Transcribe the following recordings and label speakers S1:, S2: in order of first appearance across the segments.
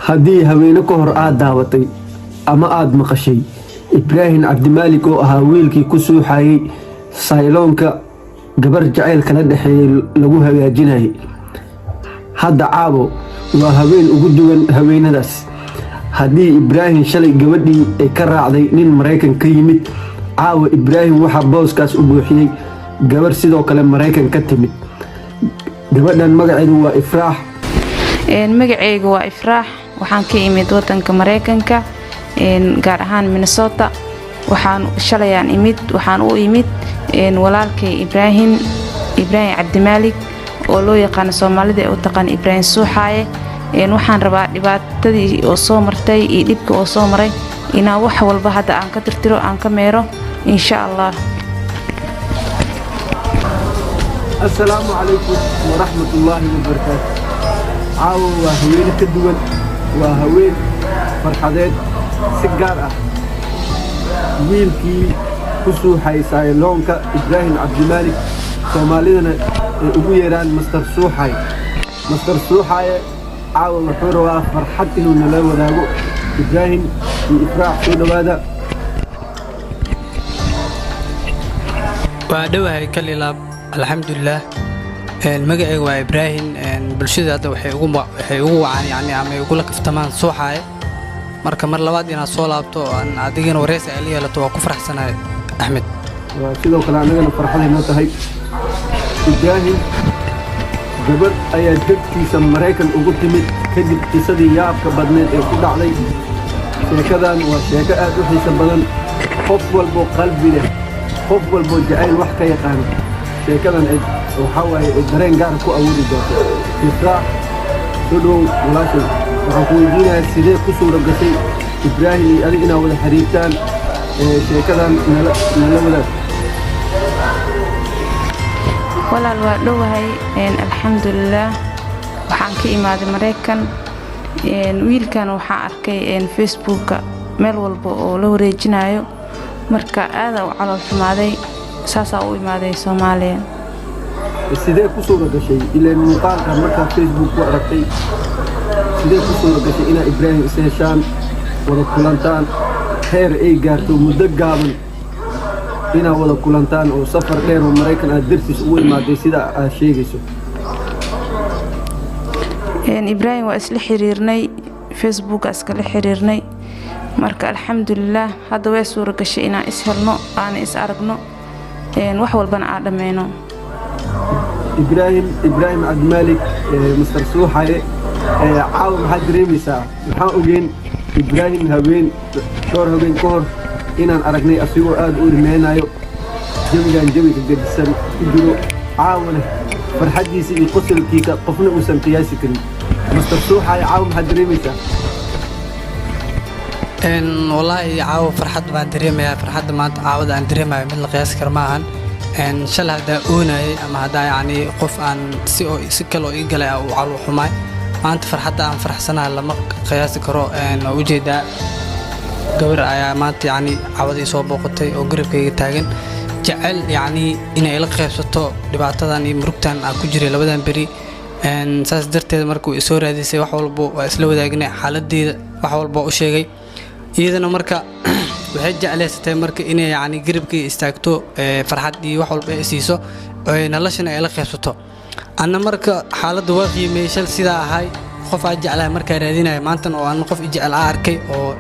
S1: haddii haweene ka hor aad daawatay ama aad maqashay ibraahim cabdimaalik oo ahaa wiilkii ku suuxayay sayloonka gabar jacayl kala dhexeeyay lagu hagaajinayay, hadda caawo waa haween ugu duwan haweenadaas. haddii ibraahim shalay gabadhii ay ka raacday nin Maraykan ka yimid, caawa ibraahim waxaa booskaas u buuxiyey gabar sidoo kale Maraykan ka timid. gabadhan magaceedu waa Ifraax.
S2: magacaygu waa Ifraax, waxaan ka imid wadanka Maraykanka, gaar ahaan Minnesota. waxaan u imid walaalkay Ibraahim Cabdimaalik oo loo yaqaan Soomaalida ee u taqaan Ibraahim Suuxaaye. waxaan rabaa dhibaatadii oo soo martay iyo dhibka oo soo maray inaan wax walba hadda aan ka tirtiro, aan ka meero insha Allah.
S1: assalaamu calaykum waraxmatullaahi wabarakaatu. caawo waa haween ka duwan, waa haween farxadeed si gaar ah. wiilkii ku suuxay sayloonka Ibraahim Cabdimaalik, Soomaalidana ay ugu yeeraan Master Suuxaaye. caawa wuxuu rabaa farxad inuu nala wadaago. ibraahim iyo Ifraax soo dhawaada.
S3: waa dhawahay kalilaab. alxamdulillaah. magacaygu waa Ibraahim. bulshada hadda waxay ugu wacaan ama ay ugula kaftamaan Suuxaaye. marka mar labaad inaad soo laabto adigana wareysi ay la yeelato waa ku faraxsanahay Axmed.
S1: waa sidoo kale anagana farxad ay noo tahay. ibraahim gabadh ayaa dadkiisa Maraykan ugu timid kadib qisadii yaabka badneed ee ku dhacday. sheekadan waa sheeko aad u xiiso badan. qof walbo qalbi leh, qof walbo jacayl wax ka yaqaan, sheekadan waxaa waaye dareen gaar ku awoodi doonto. Ifraax soo dhowow walaashay, waxaan ku weydiinayaa sidee ku suura gashay ibraahim iyo adig inaad wada xiriirtaan sheekadan nala wadaag.
S2: walaal waa dhawahay. alxamdulillaah. waxaan ka imaaday Maraykan. wiilkan waxaan arkay Facebooka meel walba oo la wareejinayo, marka aad u calool xumaaday, saasaa u imaaday Soomaaliya.
S1: sidee ku suura gashay ilaa muuqaalka markaa Facebook ku aragtay? sidee ku suura gashay inaad ibraahim is heshaan, wada kulantaan, heer ay gaarto muddo gaaban inaad wada kulantaan oo safar dheer oo Maraykan aad dartiis ugu imaaday sida aad sheegayso?
S2: ibraahim waa isla xiriirnay, Facebook iskala xiriirnay, marka alxamdulillaah hadda way suura gashay inaan is helno, aan is aragno, wax walbana aan dhameyno.
S1: ibraahim Cabdimaalik, Master Suuxaaye, caawa maxaad dareemaysaa? waxaan ogeyn ibraahim dhowr habeen ka hor inaan aragnay asigoo aad u rimeynayo, jawiga gedisan ku jiro. caawana farxaddiisa iyo qosolkiisa qofna uusan qiyaasi karin. Master Suuxaaye, caawa maxaad dareemaysaa?
S3: wallaahi caawa farxad baan dareemayaa. farxadda maanta caawada aan dareemayo mid la qiyaasi karo ma ahan. shalay haddaa oonayay ama haddaa qof aan si kale oo ii galay uu calool xumaay, maanta farxadda aan faraxsanahay lama qiyaasi karo. oo ujeedaa gabar ayaa maanta caawadii soo booqatay oo garabkayga taagan, jecel inay ila qaybsato dhibaatadan iyo murugtan aan ku jiray labadan beri. saas darteed markuu isoo raadisay wax walba waa isla wadaagnay, xaaladeeda wax walba u sheegay. iyadana marka waxay jeclaysatay marka inay garabkayga istaagto, farxad iyo wax walba ay siiso, noloshana ay la qaybsato. anna marka xaaladda waa qiimeeyay. shal sidaa ahay qof aan jeclahay markaa raadinaya, maantana oo aan qof i jecel arkay oo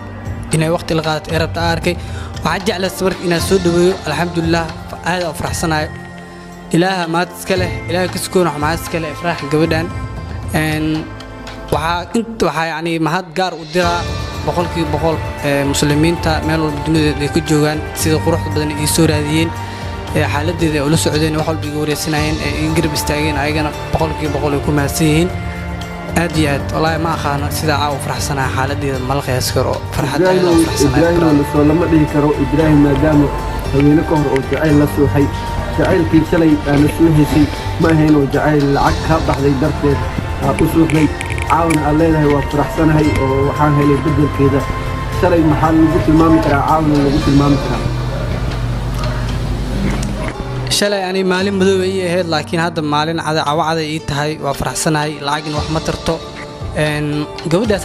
S3: inay waqti la qaadato ee rabta arkay, waxaan jeclaystay marka inaan soo dhaweeyo. alxamdulillaah aad u faraxsanahay. ilaaha maad iska leh, ilaaha kaskoona maxaad iska leh Ifraax gabadhan. waxaa mahad gaar u diraa boqolkiiba boqol muslimiinta meel walba dunida ay ka joogaan, sida quruxda badan ay soo raadiyeen, xaaladeeda ay ula socdeen, wax walba iga wareysanayeen, ay garab istaageen, ayagana boqolkiiba boqol ay ku mahadsan yihiin. aad iyo aad wallaahi ma aqaano sidaa caawa faraxsanahay, xaaladeeda ma la qiyaasi karo.
S1: ibraahim lama dhihi karo ibraahim maadaama haweene ka hor oo jacayl la suuxay. jacaylkii shalay aana suuxaysay ma ahayn oo jacayl lacag kaa baxday darteed aa u suuxday. caawana aad leedahay waa faraxsanahay oo waxaan helay beddelkeeda. shalay maxaa lagu tilmaami karaa, caawana lagu tilmaami karaa?
S3: shalay maalin madow ay ahayd, laakiin hadda maalin cawacada ii tahay. waa faraxsanahay. lacagin wax ma tarto. gabadhaas